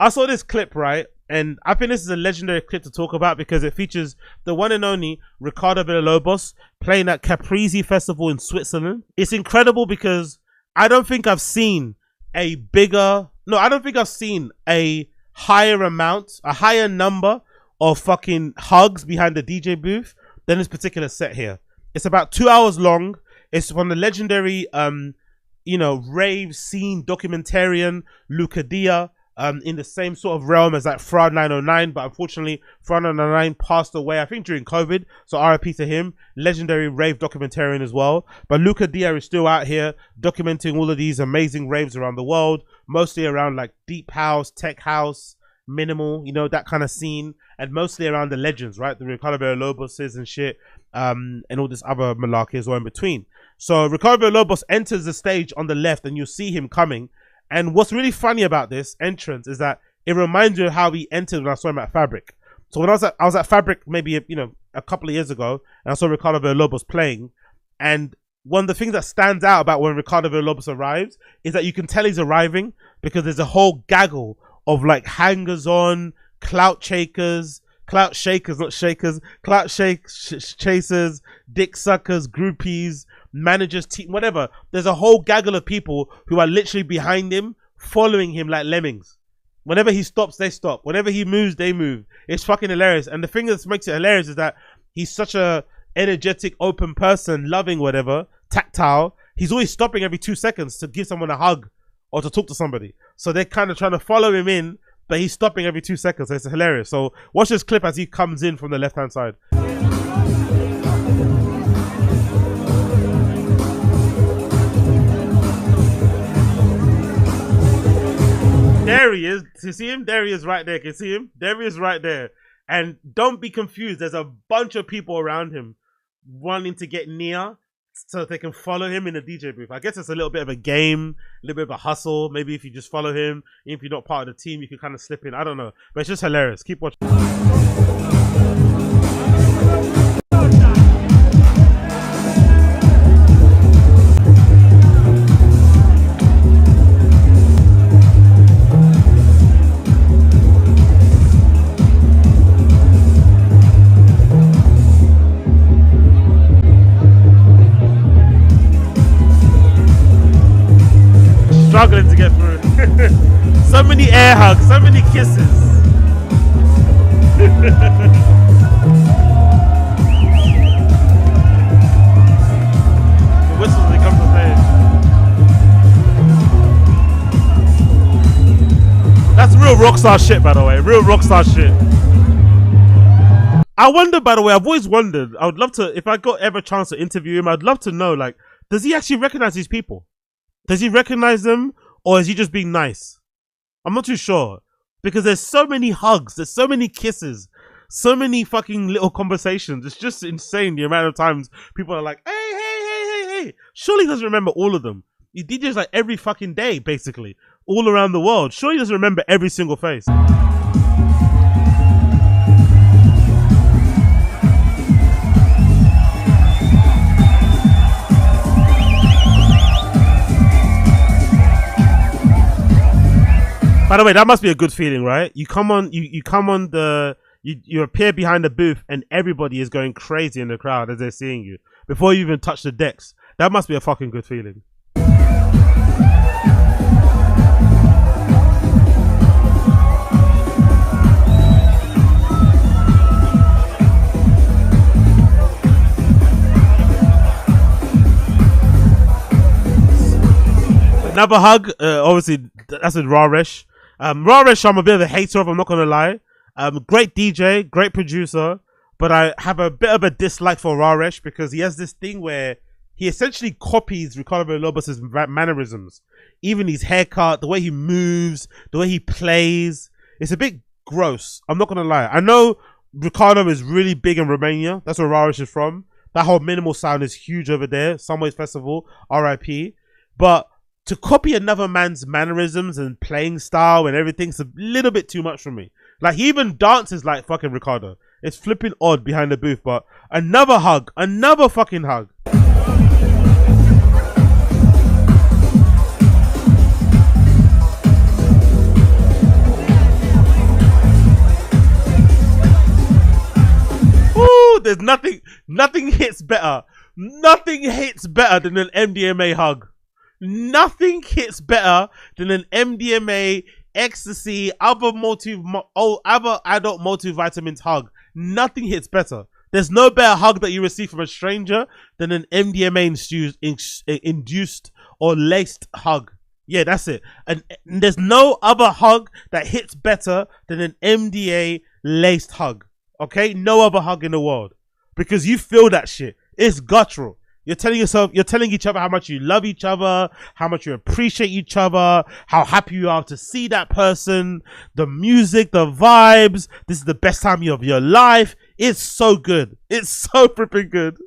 I saw this clip, right? And I think this is a legendary clip to talk about because it features the one and only Ricardo Villalobos playing at Caprese Festival in Switzerland. It's incredible because I don't think I've seen a higher number of fucking hugs behind the DJ booth than this particular set here. It's about 2 hours long. It's from the legendary, rave scene documentarian Luca Dia. In the same sort of realm as like Fraud 909, but unfortunately Fraud 909 passed away, I think during COVID, so RIP to him. Legendary rave documentarian as well. But Luca Dia is still out here documenting all of these amazing raves around the world, mostly around like deep house, tech house, minimal, that kind of scene, and mostly around the legends, right? The Ricardo Villalobos and shit, and all this other malarkey as well in between. So Ricardo Villalobos enters the stage on the left and you see him coming. And what's really funny about this entrance is that it reminds you of how he entered when I saw him at Fabric. So when I was at Fabric maybe a couple of years ago, and I saw Ricardo Villalobos playing, and one of the things that stands out about when Ricardo Villalobos arrives is that you can tell he's arriving because there's a whole gaggle of like hangers on, clout shakers, chasers, dick suckers, groupies, managers, team, whatever. There's a whole gaggle of people who are literally behind him, following him like lemmings. Whenever he stops, they stop. Whenever he moves, they move. It's fucking hilarious. And the thing that makes it hilarious is that he's such a energetic, open person, loving, whatever, tactile. He's always stopping every 2 seconds to give someone a hug or to talk to somebody. So they're kind of trying to follow him in, but he's stopping every 2 seconds. So it's hilarious. So watch this clip as he comes in from the left-hand side. There he is. Do you see him? There he is right there. Can you see him? There he is right there. And don't be confused. There's a bunch of people around him wanting to get near so they can follow him in the DJ booth. I guess it's a little bit of a game, a little bit of a hustle. Maybe if you just follow him, if you're not part of the team, you can kind of slip in. I don't know. But it's just hilarious. Keep watching. Struggling to get through. So many air hugs, so many kisses. The whistles as they come to stage. That's real rockstar shit, by the way. Real rockstar shit. I wonder, by the way, I've always wondered, I would love to, if I got ever a chance to interview him, I'd love to know, like, does he actually recognize these people? Does he recognize them, or is he just being nice? I'm not too sure. Because there's so many hugs, there's so many kisses, so many fucking little conversations. It's just insane the amount of times people are like, hey. Surely he doesn't remember all of them. He DJs like every fucking day, basically, all around the world. Surely he doesn't remember every single face. By the way, that must be a good feeling, right? You come on, you appear behind the booth and everybody is going crazy in the crowd as they're seeing you before you even touch the decks. That must be a fucking good feeling. Another hug, obviously that's with Raresh. Raresh, I'm a bit of a hater of, I'm not gonna lie. Great DJ, great producer, but I have a bit of a dislike for Raresh because he has this thing where he essentially copies Ricardo Villalobos' mannerisms. Even his haircut, the way he moves, the way he plays. It's a bit gross, I'm not gonna lie. I know Ricardo is really big in Romania, that's where Raresh is from. That whole minimal sound is huge over there, Sunways Festival, RIP. But to copy another man's mannerisms and playing style and everything's a little bit too much for me. Like, he even dances like fucking Ricardo. It's flipping odd behind the booth, but another hug. Another fucking hug. there's nothing hits better. Nothing hits better than an MDMA hug. Nothing hits better than an MDMA, ecstasy, other adult multivitamins hug. Nothing hits better. There's no better hug that you receive from a stranger than an MDMA induced or laced hug. Yeah, that's it. And there's no other hug that hits better than an MDA laced hug. Okay? No other hug in the world. Because you feel that shit. It's guttural. You're telling each other how much you love each other, how much you appreciate each other, how happy you are to see that person, the music, the vibes. This is the best time of your life. It's so good. It's so freaking good.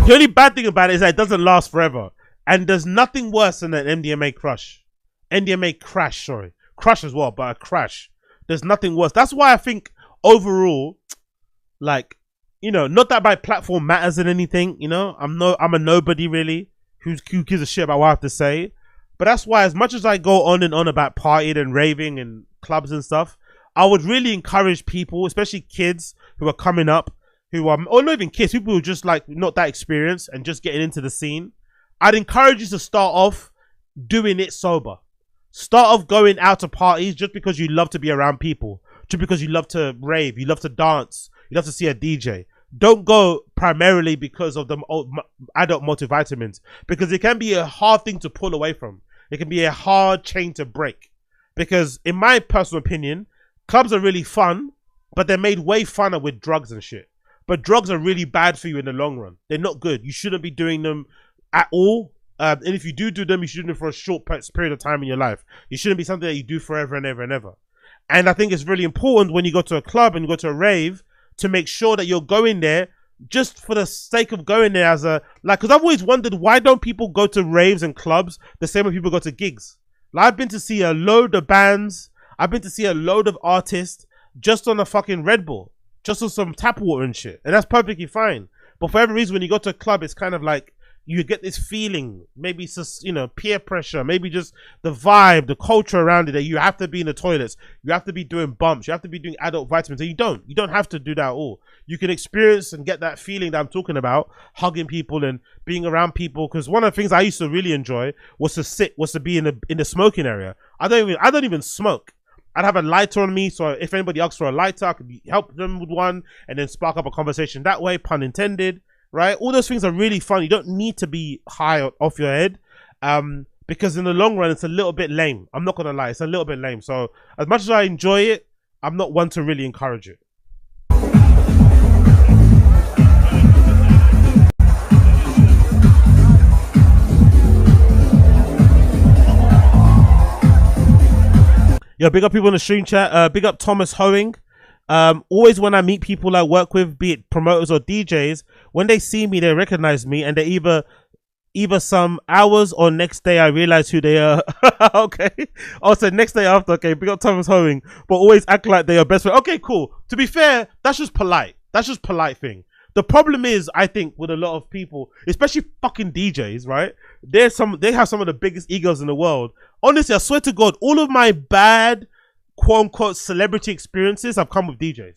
The only bad thing about it is that it doesn't last forever. And there's nothing worse than an MDMA crush. MDMA crash, sorry. Crush as well, but a crash. There's nothing worse. That's why I think overall, like, you know, not that my platform matters in anything, you know. I'm a nobody really who gives a shit about what I have to say. But that's why, as much as I go on and on about partying and raving and clubs and stuff, I would really encourage people, especially kids who are coming up, or not even kids, people who are just like not that experienced and just getting into the scene. I'd encourage you to start off doing it sober. Start off going out to parties just because you love to be around people, just because you love to rave, you love to dance, you love to see a DJ. Don't go primarily because of the adult multivitamins, because it can be a hard thing to pull away from. It can be a hard chain to break, because in my personal opinion, clubs are really fun, but they're made way funner with drugs and shit. But drugs are really bad for you in the long run. They're not good. You shouldn't be doing them at all. And if you do them, you should do them for a short period of time in your life. You shouldn't be something that you do forever and ever and ever. And I think it's really important when you go to a club and you go to a rave to make sure that you're going there just for the sake of going there as a, like, because I've always wondered, why don't people go to raves and clubs the same way people go to gigs? Like, I've been to see a load of bands. I've been to see a load of artists just on a fucking Red Bull. Just on some tap water and shit. And that's perfectly fine. But for every reason, when you go to a club, it's kind of like you get this feeling, maybe it's just, you know, peer pressure, maybe just the vibe, the culture around it, that you have to be in the toilets, you have to be doing bumps, you have to be doing adult vitamins. And you don't have to do that at all. You can experience and get that feeling that I'm talking about, hugging people and being around people. Because one of the things I used to really enjoy was to be in the smoking area. I don't even smoke. I'd have a lighter on me, so if anybody asks for a lighter, I could help them with one and then spark up a conversation that way, pun intended, right? All those things are really fun. You don't need to be high off your head, because in the long run, it's a little bit lame. I'm not going to lie, it's a little bit lame. So as much as I enjoy it, I'm not one to really encourage it. Yo, big up people in the stream chat. Big up Thomas Hoeing. Always when I meet people I work with, be it promoters or DJs, when they see me, they recognize me, and they either some hours or next day I realize who they are. Okay. Also, next day after. Okay, big up Thomas Hoeing. But always act like they are best friend. Okay, cool. To be fair, that's just polite. That's just polite thing. The problem is, I think, with a lot of people, especially fucking DJs, right? They have some of the biggest egos in the world. Honestly, I swear to God, all of my bad, quote unquote, celebrity experiences have come with DJs.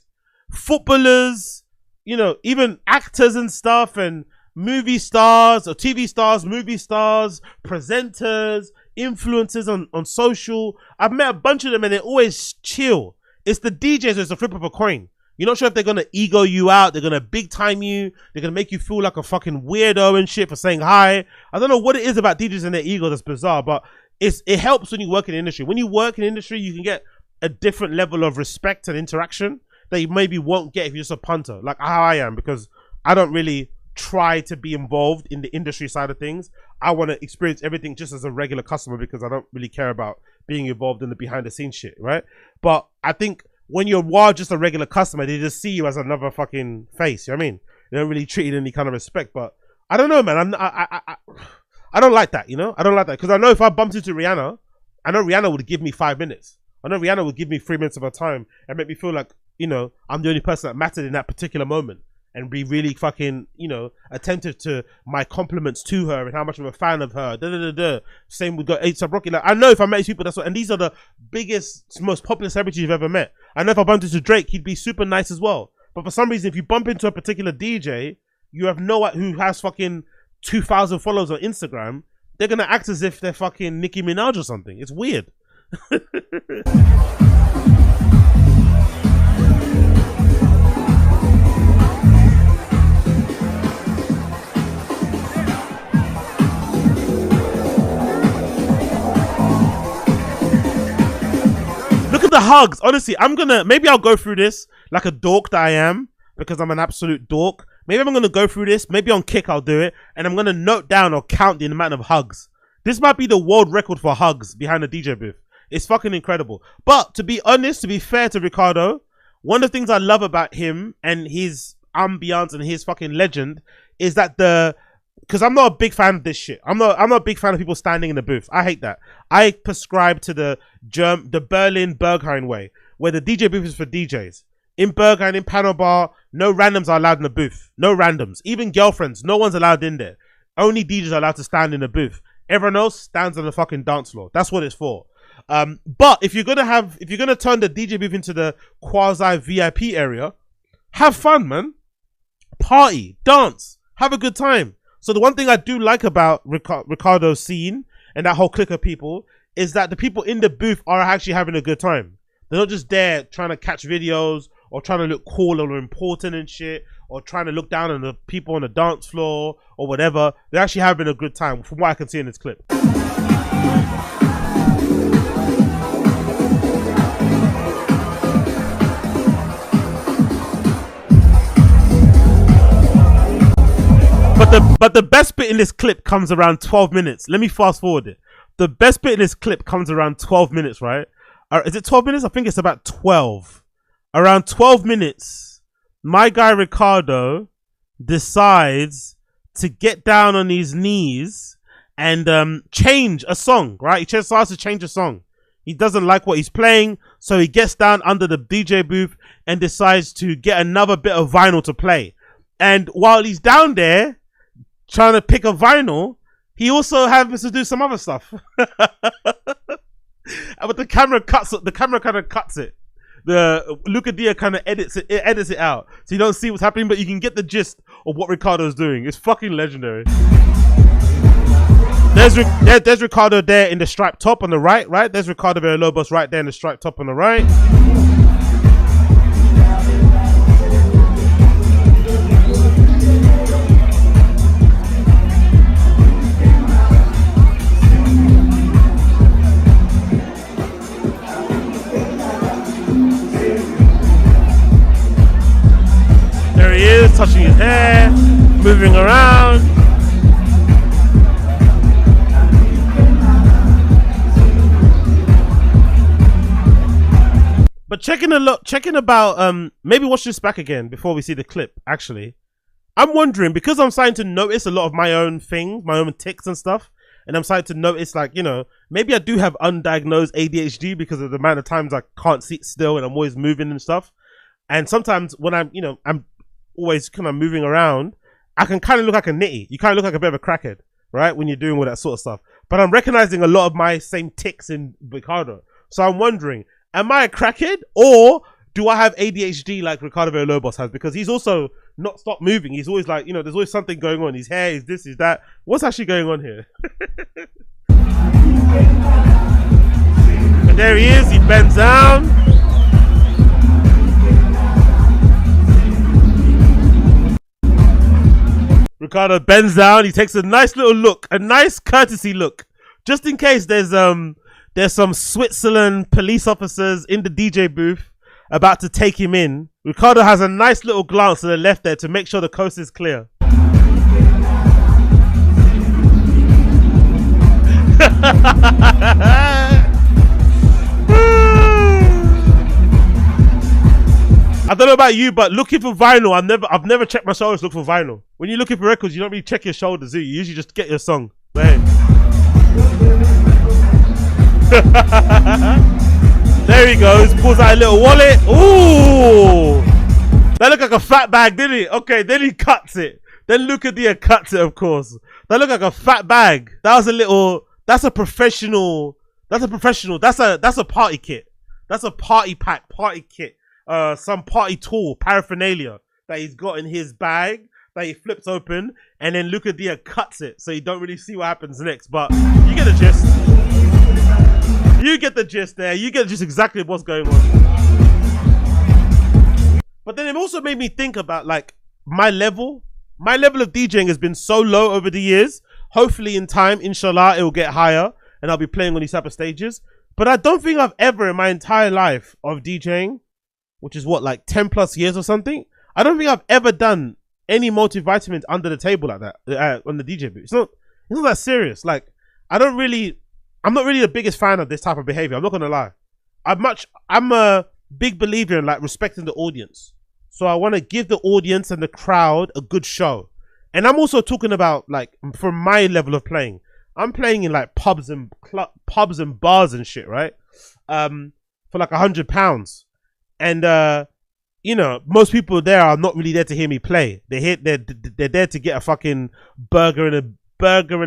Footballers, you know, even actors and stuff, and movie stars or TV stars, movie stars, presenters, influencers on social. I've met a bunch of them and they're always chill. It's the DJs who's a flip of a coin. You're not sure if they're going to ego you out. They're going to big time you. They're going to make you feel like a fucking weirdo and shit for saying hi. I don't know what it is about DJs and their ego that's bizarre, but it helps when you work in the industry. When you work in the industry, you can get a different level of respect and interaction that you maybe won't get if you're just a punter, like how I am, because I don't really try to be involved in the industry side of things. I want to experience everything just as a regular customer because I don't really care about being involved in the behind the scenes shit, right? But I think when you're just a regular customer, they just see you as another fucking face. You know what I mean? They don't really treat you in any kind of respect. But I don't know, man. I don't like that, you know? I don't like that. Because I know if I bumped into Rihanna, I know Rihanna would give me 5 minutes. I know Rihanna would give me 3 minutes of her time and make me feel like, you know, I'm the only person that mattered in that particular moment, and be really fucking, you know, attentive to my compliments to her and how much I'm a fan of her. Same with A$AP Rocky. Like, I know if I met these people, that's what, and these are the biggest, most popular celebrities you've ever met. I know if I bumped into Drake, he'd be super nice as well. But for some reason, if you bump into a particular DJ, you have no who has fucking 2,000 followers on Instagram, they're gonna act as if they're fucking Nicki Minaj or something. It's weird. Look at the hugs. Honestly, maybe I'll go through this like a dork that I am, because I'm an absolute dork. Maybe I'm going to go through this. Maybe on Kick I'll do it. And I'm going to note down or count the amount of hugs. This might be the world record for hugs behind the DJ booth. It's fucking incredible. But to be honest, to be fair to Ricardo, one of the things I love about him and his ambiance and his fucking legend is that because I'm not a big fan of this shit. I'm not a big fan of people standing in the booth. I hate that. I prescribe to the Berlin Berghain way, where the DJ booth is for DJs. In Berghain, in Panel Bar, no randoms are allowed in the booth. No randoms. Even girlfriends, no one's allowed in there. Only DJs are allowed to stand in the booth. Everyone else stands on the fucking dance floor. That's what it's for. But if you're gonna turn the DJ booth into the quasi VIP area, have fun, man. Party, dance, have a good time. So the one thing I do like about Ricardo's scene and that whole clique of people is that the people in the booth are actually having a good time. They're not just there trying to catch videos or trying to look cool or important and shit, or trying to look down on the people on the dance floor or whatever. They're actually having a good time, from what I can see in this clip. But the best bit in this clip comes around 12 minutes. Let me fast forward it. The best bit in this clip comes around 12 minutes, right? Is it 12 minutes? I think it's about 12. Around 12 minutes, my guy Ricardo decides to get down on his knees and change a song, right? He just starts to change a song. He doesn't like what he's playing, so he gets down under the DJ booth and decides to get another bit of vinyl to play. And while he's down there trying to pick a vinyl, he also happens to do some other stuff. But the camera kind of cuts it. The Luca Dia kind of edits it out, so you don't see what's happening, but you can get the gist of what Ricardo's doing. It's fucking legendary. There's Ricardo there in the striped top on the right. There's Ricardo Villalobos right there in the striped top on the right. There he is, touching his hair, moving around. But checking about maybe watch this back again before we see the clip. Actually, I'm wondering, because I'm starting to notice a lot of my own things, my own tics and stuff, and I'm starting to notice, like, you know, maybe I do have undiagnosed ADHD because of the amount of times I can't sit still and I'm always moving and stuff. And sometimes when I'm always kind of moving around, I can kind of look like a nitty. You kind of look like a bit of a crackhead, right? When you're doing all that sort of stuff. But I'm recognizing a lot of my same tics in Ricardo. So I'm wondering, am I a crackhead, or do I have ADHD like Ricardo Villalobos has? Because he's also not stopped moving. He's always like, you know, there's always something going on. His hair is this, is that. What's actually going on here? And there he is. He bends down. Ricardo bends down. He takes a nice little look, a nice courtesy look, just in case there's some Switzerland police officers in the DJ booth about to take him in. Ricardo has a nice little glance to the left there to make sure the coast is clear. I don't know about you, but looking for vinyl, I've never checked my shoulders to look for vinyl. When you're looking for records, you don't really check your shoulders, do you? You usually just get your song. There There he goes. Pulls out a little wallet. Ooh. That looked like a fat bag, didn't it? Okay, then he cuts it. Then Lucadia cuts it, of course. That looked like a fat bag. That was a little. That's a professional. That's a professional. That's a party kit. That's a party pack, party kit. Some party tool, paraphernalia that he's got in his bag that he flips open, and then Lucadia cuts it, so you don't really see what happens next. But you get the gist. You get the gist there. You get just exactly what's going on. But then it also made me think about like my level. My level of DJing has been so low over the years. Hopefully in time, inshallah, it will get higher and I'll be playing on these type of stages. But I don't think I've ever in my entire life of DJing, which is what, like 10 plus years or something, I don't think I've ever done any multivitamins under the table like that on the DJ booth. It's not that serious. Like I'm not really the biggest fan of this type of behavior. I'm not gonna lie. I'm a big believer in like respecting the audience. So I want to give the audience and the crowd a good show. And I'm also talking about like from my level of playing. I'm playing in like pubs and bars and shit, right? For like £100. And you know, most people there are not really there to hear me play. They're there to get a fucking burger and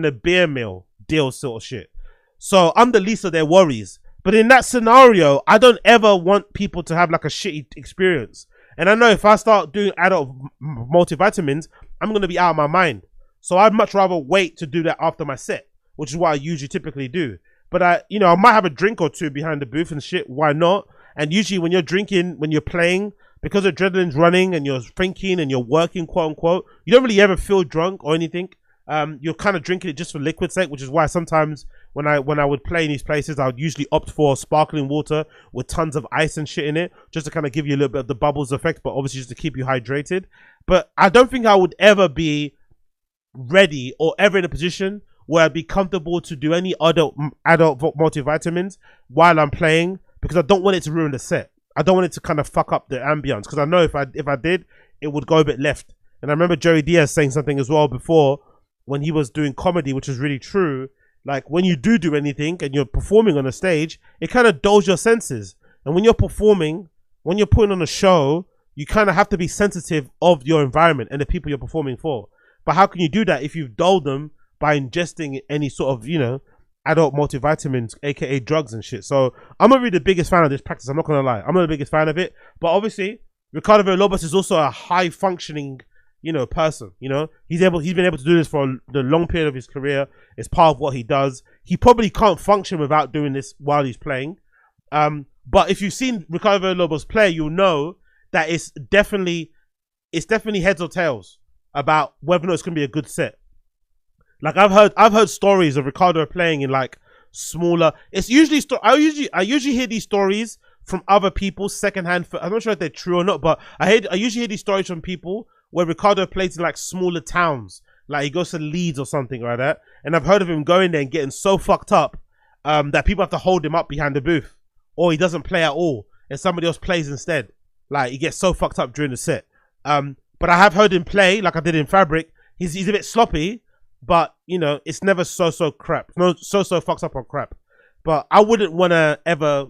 a beer meal deal sort of shit. So I'm the least of their worries. But in that scenario, I don't ever want people to have like a shitty experience. And I know if I start doing adult multivitamins, I'm going to be out of my mind. So I'd much rather wait to do that after my set, which is what I usually typically do. But I might have a drink or two behind the booth and shit. Why not? And usually when you're drinking, when you're playing, because adrenaline's running and you're thinking and you're working, quote unquote, you don't really ever feel drunk or anything. You're kind of drinking it just for liquid sake, which is why sometimes when I would play in these places, I would usually opt for sparkling water with tons of ice and shit in it, just to kind of give you a little bit of the bubbles effect, but obviously just to keep you hydrated. But I don't think I would ever be ready or ever in a position where I'd be comfortable to do any adult multivitamins while I'm playing, because I don't want it to ruin the set. I don't want it to kind of fuck up the ambience, because I know if I did, it would go a bit left. And I remember Joey Diaz saying something as well before when he was doing comedy, which is really true. Like when you do anything and you're performing on a stage, it kind of dulls your senses. And when you're performing, when you're putting on a show, you kind of have to be sensitive of your environment and the people you're performing for. But how can you do that if you've dulled them by ingesting any sort of, adult multivitamins, aka drugs and shit? So I'm not really the biggest fan of this practice. I'm not gonna lie. I'm not the biggest fan of it. But obviously, Ricardo Villalobos is also a high functioning, person. He's been able to do this for the long period of his career. It's part of what he does. He probably can't function without doing this while he's playing. But if you've seen Ricardo Villalobos play, you'll know that it's definitely heads or tails about whether or not it's gonna be a good set. Like I've heard stories of Ricardo playing in like smaller. It's usually I usually hear these stories from other people secondhand. I'm not sure if they're true or not, but I usually hear these stories from people where Ricardo plays in like smaller towns, like he goes to Leeds or something like that. And I've heard of him going there and getting so fucked up that people have to hold him up behind the booth, or he doesn't play at all and somebody else plays instead. Like he gets so fucked up during the set. But I have heard him play like I did in Fabric. He's a bit sloppy, but it's never so crap. No, so fucked up on crap. But I wouldn't want to ever,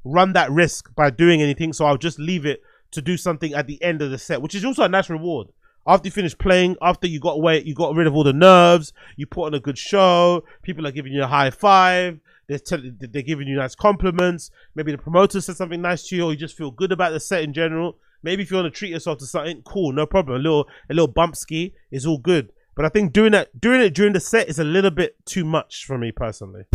run that risk by doing anything. So I'll just leave it to do something at the end of the set, which is also a nice reward. After you finish playing, after you got rid of all the nerves, you put on a good show, people are giving you a high five, they're giving you nice compliments, maybe the promoter said something nice to you, or you just feel good about the set in general. Maybe if you want to treat yourself to something cool, no problem. A little bump ski is all good. But I think doing it during the set is a little bit too much for me personally.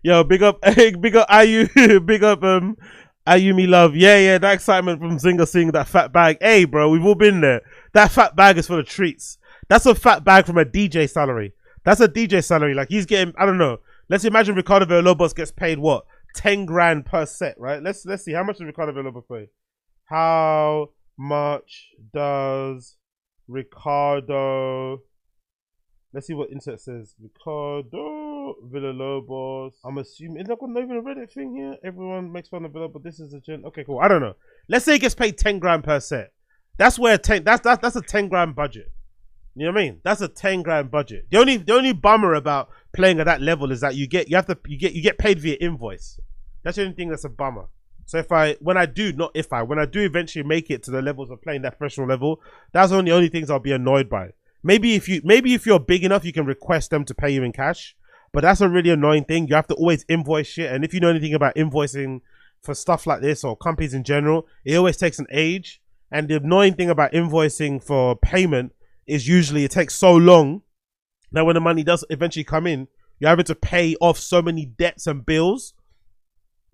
Yo, big up Ayu, big up Ayumi love. Yeah, that excitement from Zinga seeing that fat bag. Hey bro, we've all been there. That fat bag is for the treats. That's a fat bag from a DJ salary. That's a DJ salary. Like he's getting, I don't know. Let's imagine Ricardo Villalobos gets paid what? 10 grand per set, right? Let's see. How much does Ricardo Villalobos pay? How much does Ricardo Let's see what insert says. Ricardo Villalobos. I'm assuming it's not even a Reddit thing here. Everyone makes fun of Villalobos, but this is a gen. Okay, cool. I don't know. Let's say he gets paid 10 grand per set. That's where that's a 10 grand budget. You know what I mean? That's a 10 grand budget. The only bummer about playing at that level is that you get paid via invoice. That's the only thing that's a bummer. So when I do eventually make it to the levels of playing that professional level, that's the only things I'll be annoyed by. Maybe if you're big enough, you can request them to pay you in cash, but that's a really annoying thing. You have to always invoice shit, and if you know anything about invoicing for stuff like this or companies in general, it always takes an age. And the annoying thing about invoicing for payment is usually it takes so long that when the money does eventually come in, you're having to pay off so many debts and bills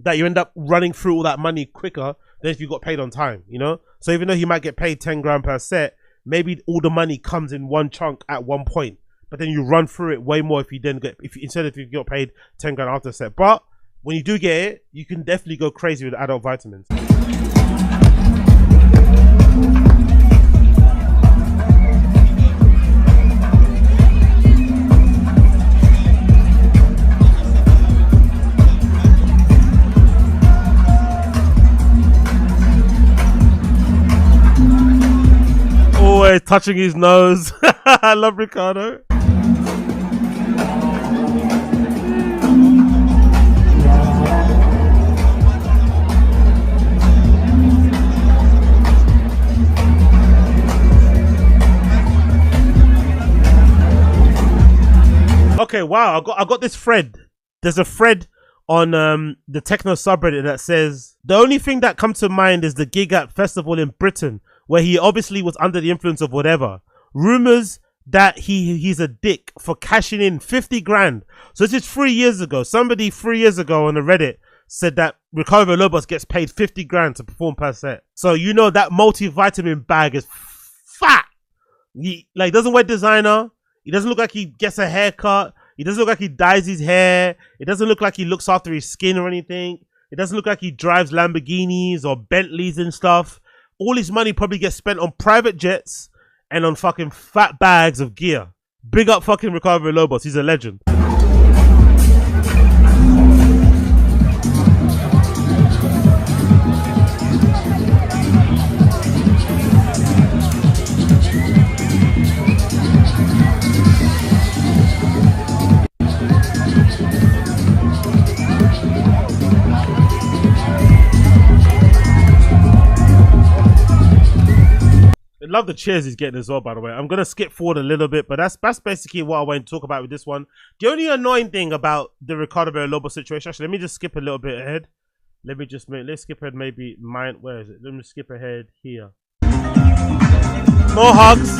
that you end up running through all that money quicker than if you got paid on time, you know? So even though you might get paid 10 grand per set, maybe all the money comes in one chunk at one point, but then you run through it way more if you got paid 10 grand after a set. But when you do get it, you can definitely go crazy with adult vitamins. Always touching his nose. I love Ricardo. Okay, wow, I got this thread. There's a thread on the techno subreddit that says the only thing that comes to mind is the gig at festival in Britain where he obviously was under the influence of whatever. Rumors that he's a dick for cashing in 50 grand. So this is 3 years ago. Somebody 3 years ago on the Reddit said that Ricardo Villalobos gets paid 50 grand to perform per set. So you know that multivitamin bag is fat. He doesn't wear designer. He doesn't look like he gets a haircut. He doesn't look like he dyes his hair. It doesn't look like he looks after his skin or anything. It doesn't look like he drives Lamborghinis or Bentleys and stuff. All his money probably gets spent on private jets and on fucking fat bags of gear. Big up fucking Ricardo Villalobos. He's a legend. I love the cheers he's getting as well, by the way. I'm going to skip forward a little bit, but that's basically what I want to talk about with this one. The only annoying thing about the Ricardo Villalobos situation, actually, let me just skip a little bit ahead. Let's skip ahead maybe mine. Where is it? Let me skip ahead here. More hugs.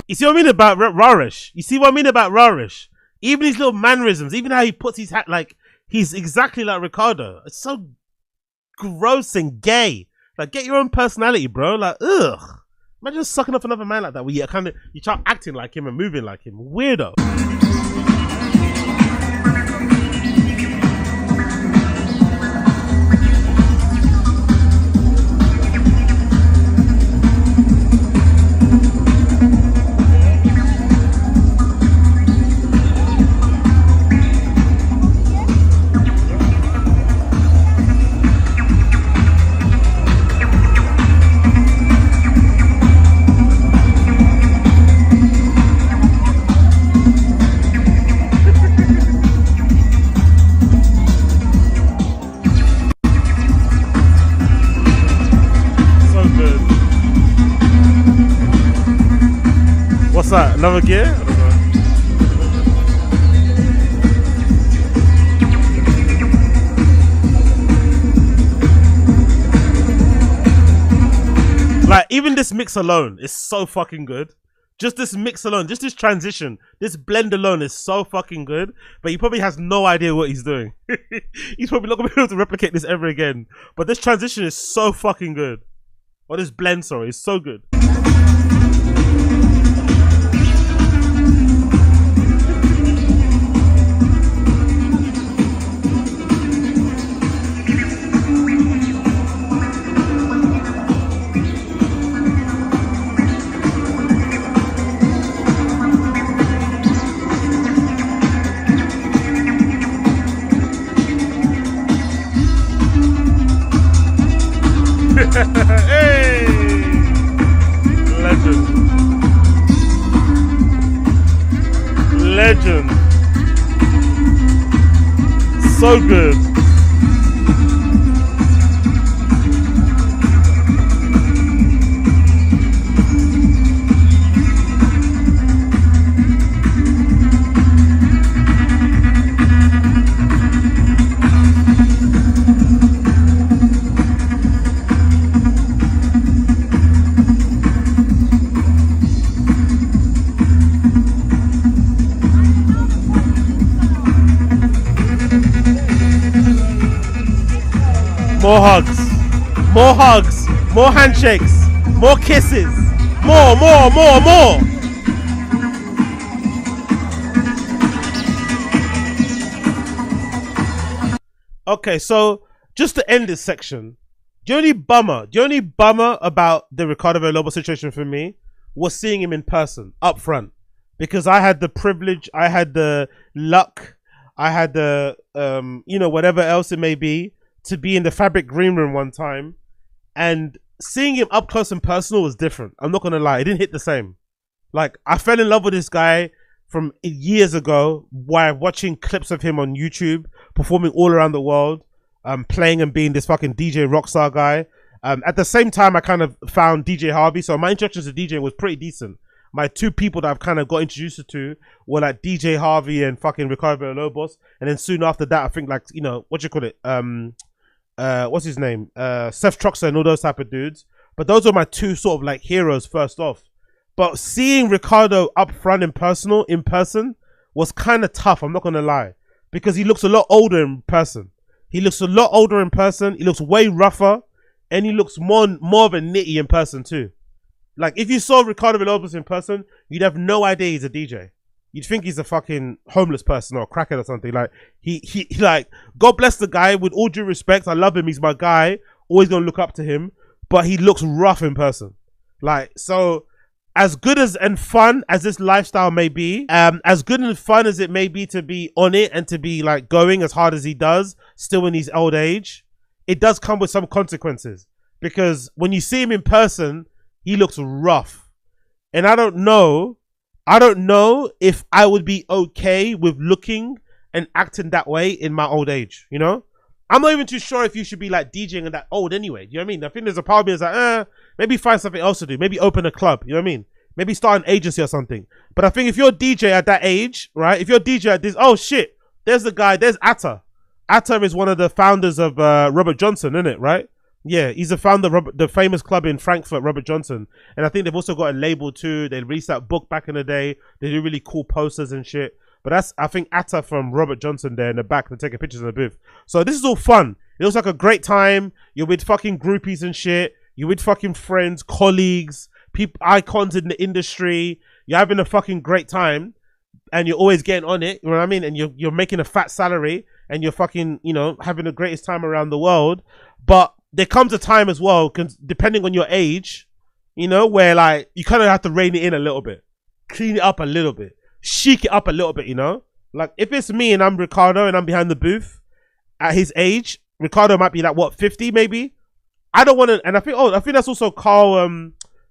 You see what I mean about Rarish? You see what I mean about Rarish? Even his little mannerisms, even how he puts his hat, like, he's exactly like Ricardo. It's so gross and gay. Like, get your own personality, bro. Like, ugh. Imagine just sucking up another man like that where you start acting like him and moving like him. Weirdo. What's that? Another gear? I don't know. Like, even this mix alone is so fucking good. Just this mix alone, just this transition, this blend alone is so fucking good. But he probably has no idea what he's doing. He's probably not gonna be able to replicate this ever again. But this transition is so fucking good. Or this blend, sorry, is so good. Hey! Legend. Legend. So good. More hugs, more handshakes, more kisses, more. Okay, so just to end this section, the only bummer about the Ricardo Villalobos situation for me was seeing him in person, up front. Because I had the privilege, I had the luck, I had the, whatever else it may be, to be in the Fabric Green Room one time, and seeing him up close and personal was different. I'm not gonna lie, it didn't hit the same. Like, I fell in love with this guy from years ago while watching clips of him on YouTube, performing all around the world, playing and being this fucking DJ rockstar guy. At the same time, I kind of found DJ Harvey, so my introductions to DJ was pretty decent. My two people that I've kind of got introduced to were like DJ Harvey and fucking Ricardo Villalobos, and then soon after that, I think, like, what you call it, what's his name, Seth Troxer and all those type of dudes. But those are my two sort of like heroes first off. But seeing Ricardo up front in person was kind of tough, I'm not gonna lie, because he looks a lot older in person. He looks way rougher, and he looks more of a nitty in person too. Like, if you saw Ricardo Villalobos in person, you'd have no idea he's a DJ. You'd think he's a fucking homeless person or a crackhead or something. Like, he like, God bless the guy, with all due respect, I love him, he's my guy, always gonna look up to him, but he looks rough in person. Like, so, as good as and fun as this lifestyle may be, as good and fun as it may be to be on it and to be like going as hard as he does, still in his old age, it does come with some consequences. Because when you see him in person, he looks rough. And I don't know if I would be okay with looking and acting that way in my old age, I'm not even too sure if you should be like DJing at that old anyway. You know what I mean? I think there's a part of me that's like, maybe find something else to do. Maybe open a club. You know what I mean? Maybe start an agency or something. But I think if you're a DJ at that age, right? If you're a DJ at this, oh shit, there's the guy, there's Atta. Atta is one of the founders of Robert Johnson, isn't it? Right? Yeah, he's the founder of the famous club in Frankfurt, Robert Johnson. And I think they've also got a label too. They released that book back in the day. They do really cool posters and shit. But that's, I think, Atta from Robert Johnson there in the back. They're taking pictures in the booth. So this is all fun. It looks like a great time. You're with fucking groupies and shit. You're with fucking friends, colleagues, people, icons in the industry. You're having a fucking great time. And you're always getting on it. You know what I mean? And you're making a fat salary. And you're fucking, having the greatest time around the world. But there comes a time as well, depending on your age, where like you kind of have to rein it in a little bit. Clean it up a little bit. Chic it up a little bit, Like, if it's me and I'm Ricardo and I'm behind the booth at his age, Ricardo might be like, what, 50 maybe? I don't want to, and I think that's also Carl,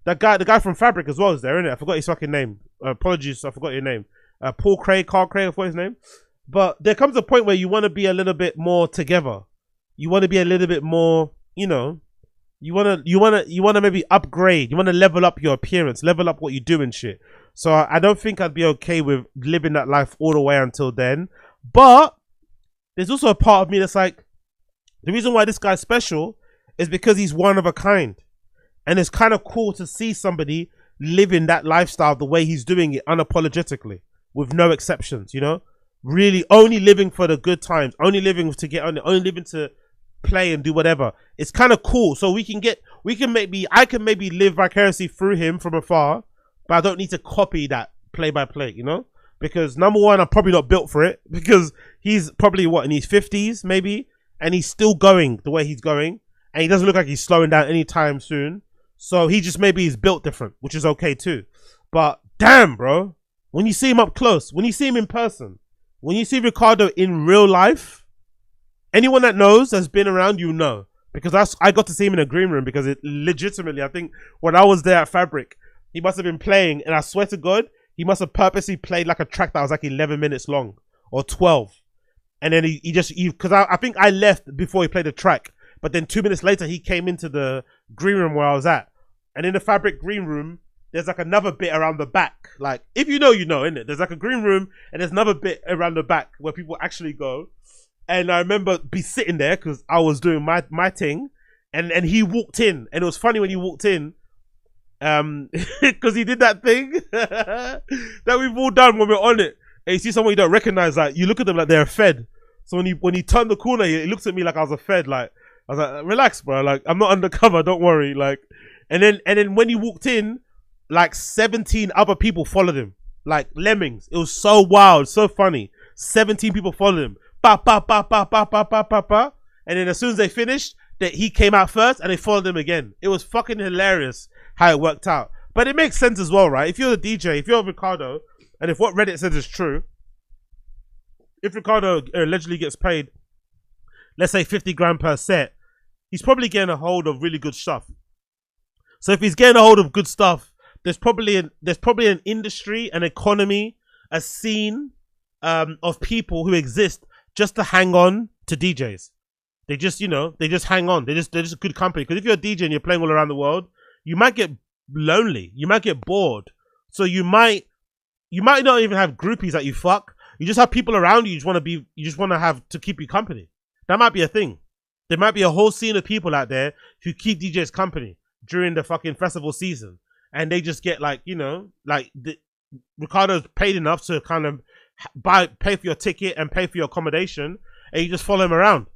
the guy from Fabric as well is there, isn't it? I forgot his fucking name. Apologies, I forgot your name. Carl Craig, I forgot his name. But there comes a point where you want to be a little bit more together. You want to be a little bit more, you want to maybe upgrade. You want to level up your appearance, level up what you do and shit. So I don't think I'd be okay with living that life all the way until then. But there's also a part of me that's like, the reason why this guy's special is because he's one of a kind. And it's kind of cool to see somebody living that lifestyle the way he's doing it unapologetically, with no exceptions, you know? Really only living for the good times, only living to get on it, only living to play and do whatever. It's kind of cool. So I can maybe live vicariously through him from afar, but I don't need to copy that play by play, you know? Because number one, I'm probably not built for it, because he's probably in his 50s maybe, and he's still going the way he's going, and he doesn't look like he's slowing down anytime soon. So he just maybe is built different, which is okay too. But damn, bro, when you see him up close, when you see him in person, when you see Ricardo in real life, anyone that knows, has been around, you know. Because I got to see him in a green room, because it legitimately, I think when I was there at Fabric, he must have been playing, and I swear to God, he must have purposely played like a track that was like 11 minutes long or 12. And then because I think I left before he played the track, but then 2 minutes later, he came into the green room where I was at. And in the Fabric green room, there's like another bit around the back. Like, if you know, you know, innit? There's like a green room, and there's another bit around the back where people actually go. And I remember sitting there because I was doing my thing, and he walked in, and it was funny when he walked in, because he did that thing that we've all done when we're on it. And you see someone you don't recognize, like you look at them like they're a Fed. So when he turned the corner, he looks at me like I was a Fed. Like I was like, relax, bro. Like I'm not undercover. Don't worry. Like, and then when he walked in, like 17 other people followed him, like lemmings. It was so wild, so funny. 17 people followed him. Ba ba ba ba ba ba ba ba ba. And then as soon as they finished, he came out first, and they followed him again. It was fucking hilarious how it worked out. But it makes sense as well, right? If you're the DJ, if you're Ricardo, and if what Reddit says is true, if Ricardo allegedly gets paid, let's say 50 grand per set, he's probably getting a hold of really good stuff. So if he's getting a hold of good stuff, there's probably an industry, an economy, a scene of people who exist just to hang on to DJs. They just hang on. They're just a good company. Because if you're a DJ and you're playing all around the world, you might get lonely. You might get bored. So you might not even have groupies that you fuck. You just have people around you. You just want to have to keep you company. That might be a thing. There might be a whole scene of people out there who keep DJs company during the fucking festival season, and they just get Ricardo's paid enough to kind of pay for your ticket and pay for your accommodation, and you just follow him around.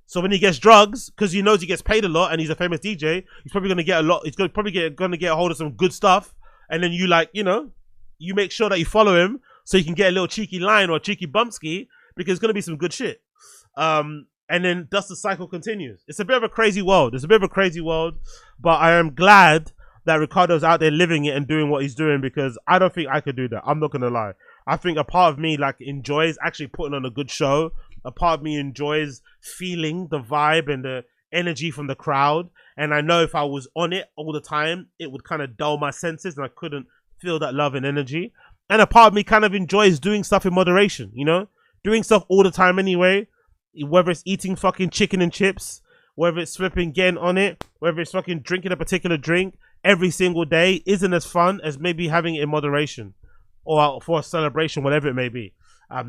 So when he gets drugs, because he knows he gets paid a lot and he's a famous DJ, he's probably gonna get a lot. He's probably gonna get a hold of some good stuff, and then you you make sure that you follow him so you can get a little cheeky line or a cheeky bumpski, because it's gonna be some good shit. And then thus the cycle continues. It's a bit of a crazy world. But I am glad that Ricardo's out there living it and doing what he's doing, because I don't think I could do that. I'm not gonna lie. I think a part of me enjoys actually putting on a good show. A part of me enjoys feeling the vibe and the energy from the crowd. And I know if I was on it all the time, it would kind of dull my senses and I couldn't feel that love and energy. And a part of me kind of enjoys doing stuff in moderation, doing stuff all the time anyway. Whether it's eating fucking chicken and chips, whether it's flipping getting on it, whether it's fucking drinking a particular drink every single day isn't as fun as maybe having it in moderation or for a celebration, whatever it may be.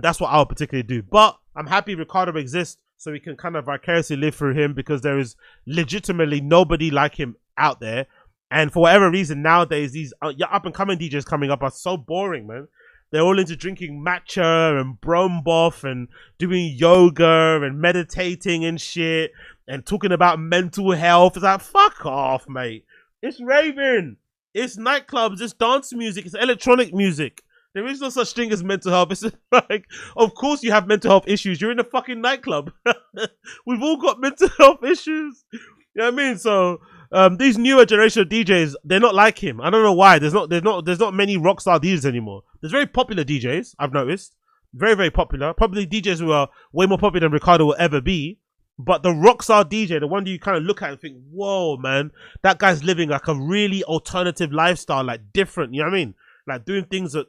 That's what I would particularly do. But I'm happy Ricardo exists so we can kind of vicariously live through him, because there is legitimately nobody like him out there. And for whatever reason, nowadays, these up-and-coming DJs coming up are so boring, man. They're all into drinking matcha and bromboff and doing yoga and meditating and shit and talking about mental health. It's like, fuck off, mate. It's raving. It's nightclubs. It's dance music. It's electronic music. There is no such thing as mental health. It's like, of course you have mental health issues. You're in a fucking nightclub. We've all got mental health issues. You know what I mean? So these newer generation of DJs, they're not like him. I don't know why. There's not many rockstar DJs anymore. There's very popular DJs, I've noticed. Very, very popular. Probably DJs who are way more popular than Ricardo will ever be. But the rockstar DJ, the one that you kind of look at and think, whoa, man, that guy's living like a really alternative lifestyle, like different, you know what I mean? Like doing things that,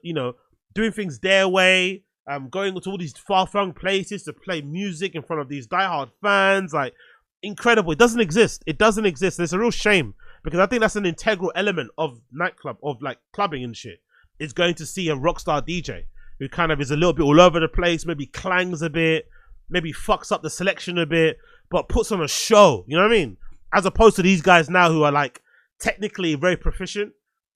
doing things their way, going to all these far-flung places to play music in front of these diehard fans, like incredible. It doesn't exist. And it's a real shame, because I think that's an integral element of nightclub, of like clubbing and shit. It's going to see a rockstar DJ who kind of is a little bit all over the place, maybe clangs a bit, maybe fucks up the selection a bit, but puts on a show, you know what I mean? As opposed to these guys now who are like technically very proficient,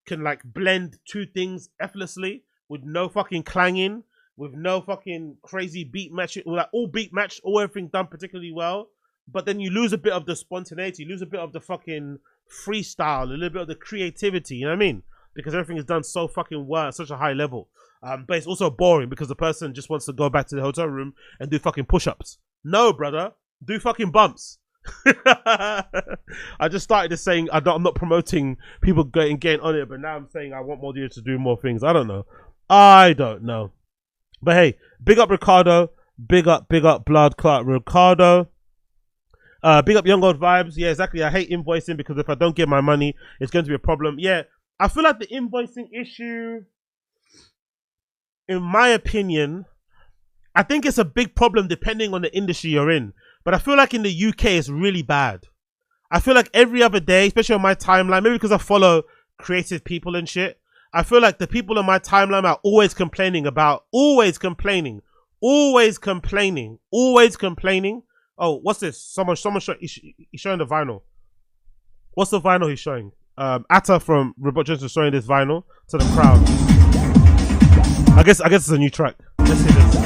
can like blend two things effortlessly with no fucking clanging, with no fucking crazy beat match, like all beat match, all everything done particularly well. But then you lose a bit of the spontaneity, you lose a bit of the fucking freestyle, a little bit of the creativity, you know what I mean? Because everything is done so fucking well at such a high level. But it's also boring because the person just wants to go back to the hotel room and do fucking push-ups. No, brother, do fucking bumps. I just started this saying I'm not promoting people getting on it, but now I'm saying I want more dudes to do more things. I don't know. But hey, big up Ricardo, big up Blood Clot Ricardo. Big up Young Old Vibes. Yeah, exactly. I hate invoicing because if I don't get my money, it's going to be a problem. Yeah, I feel like the invoicing issue, in my opinion, I think it's a big problem depending on the industry you're in. But I feel like in the UK, it's really bad. I feel like every other day, especially on my timeline, maybe because I follow creative people and shit, I feel like the people on my timeline are always complaining. Oh, what's this? Someone he's showing the vinyl. What's the vinyl he's showing? Atta from Robot Jones is showing this vinyl to the crowd. I guess it's a new track. Let's see this.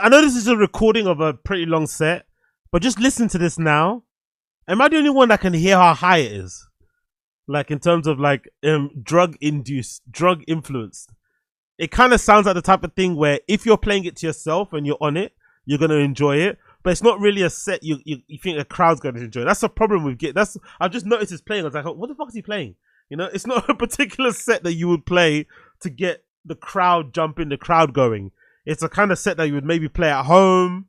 I know this is a recording of a pretty long set, but just listen to this now. Am I the only one that can hear how high it is? Like in terms of like drug influenced. It kind of sounds like the type of thing where if you're playing it to yourself and you're on it, you're gonna enjoy it. But it's not really a set you think a crowd's gonna enjoy. That's the problem with Git. I've just noticed it's playing. I was like, what the fuck is he playing? You know, it's not a particular set that you would play to get the crowd jumping, the crowd going. It's a kind of set that you would maybe play at home,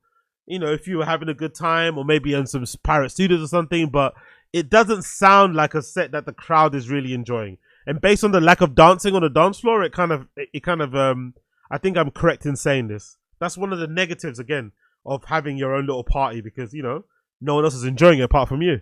you know, if you were having a good time, or maybe on some pirate studios or something. But it doesn't sound like a set that the crowd is really enjoying. And based on the lack of dancing on the dance floor, it kind of I think I'm correct in saying this. That's one of the negatives again of having your own little party, because you know no one else is enjoying it apart from you.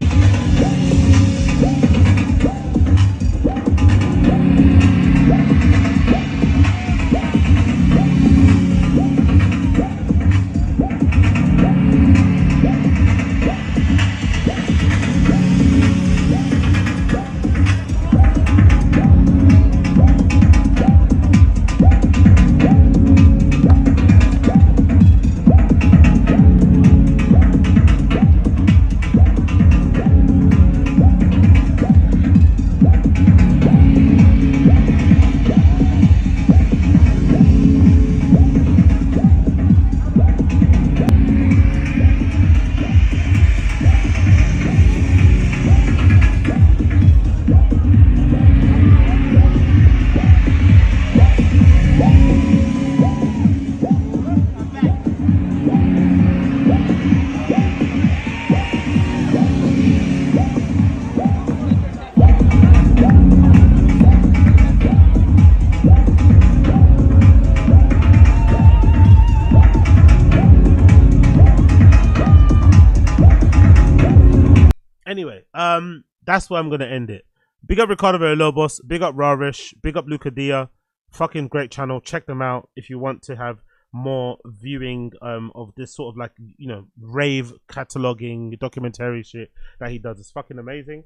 Anyway, that's where I'm gonna end it. Big up Ricardo Villalobos, big up Rarish, big up Luca Dia. Fucking great channel. Check them out if you want to have more viewing of this sort of like, you know, rave cataloging documentary shit that he does. It's fucking amazing.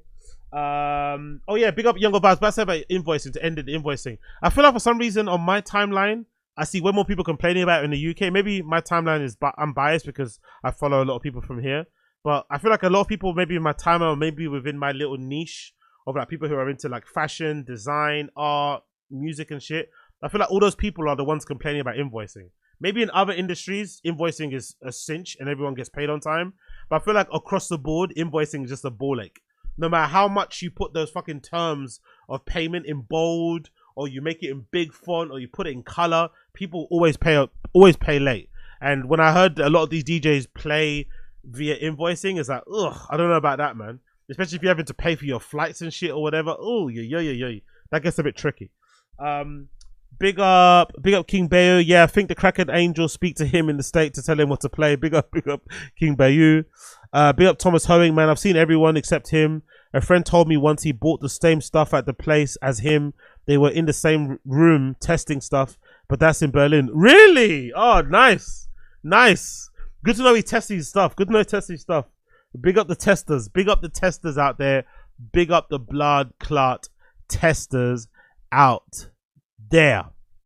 Oh yeah, big up Younger Vibes. But I said about invoicing, to end the invoicing. I feel like for some reason on my timeline, I see way more people complaining about it in the UK. Maybe my timeline is I'm biased because I follow a lot of people from here. But I feel like a lot of people maybe in my timeline or maybe within my little niche of like people who are into like fashion, design, art, music and shit. I feel like all those people are the ones complaining about invoicing. Maybe in other industries, invoicing is a cinch and everyone gets paid on time. But I feel like across the board, invoicing is just a ball ache. No matter how much you put those fucking terms of payment in bold, or you make it in big font, or you put it in color, people always pay late. And when I heard a lot of these DJs play via invoicing, it's like, ugh, I don't know about that, man. Especially if you're having to pay for your flights and shit or whatever. Oh, yeah. That gets a bit tricky. Big up King Bayu. Yeah, I think the Crackhead Angels speak to him in the state to tell him what to play. Big up King Bayu. Big up Thomas Hoeing, man. I've seen everyone except him. A friend told me once he bought the same stuff at the place as him. They were in the same room testing stuff, but that's in Berlin. Really? Oh, nice. Good to know he tests his stuff. Big up the testers. Big up the testers out there. Big up the blood clot testers out there.